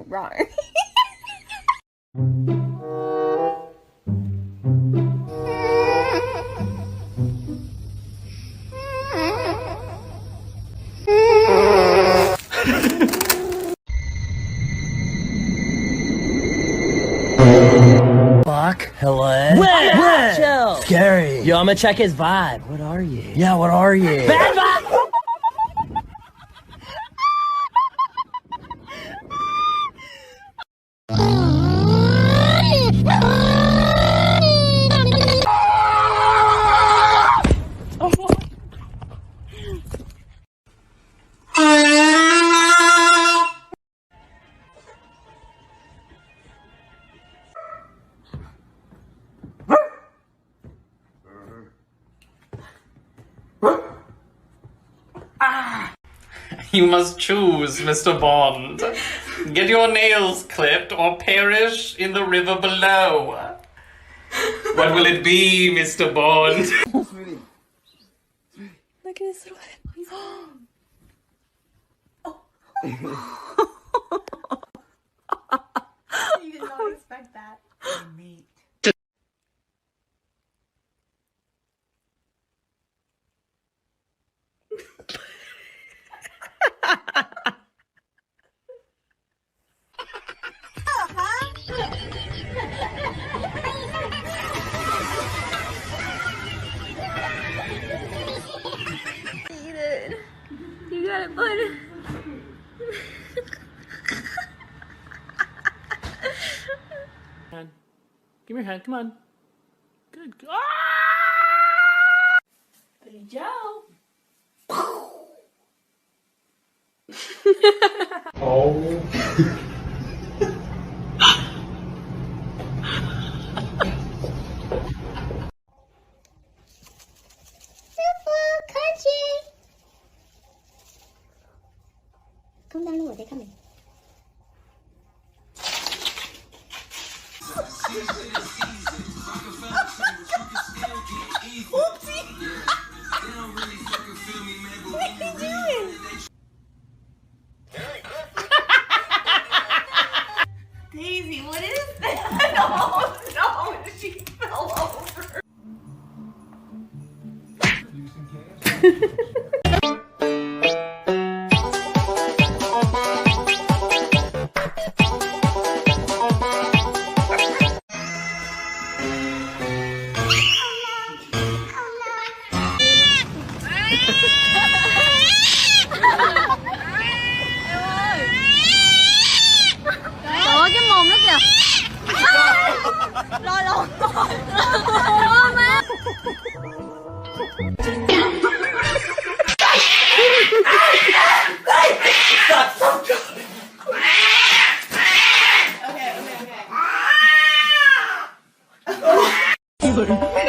Right. Fuck. Hello. Where? Chill. Scary. Yo, I'ma check his vibe. What are you? Yeah, what are you? Bad vibe! You must choose, Mr. Bond. Get your nails clipped or perish in the river below. What will it be, Mr. Bond? Look at his little head. You did not expect that. Meat. Eat it. You got it, bud. Give me your hand, come on. Good. Ah! Billy Joe. Oh. Come down lower, they're coming. Daisy, what is that? Oh no, she fell over. Trời cái mồm nó kìa. Lo lo. Má. Okay.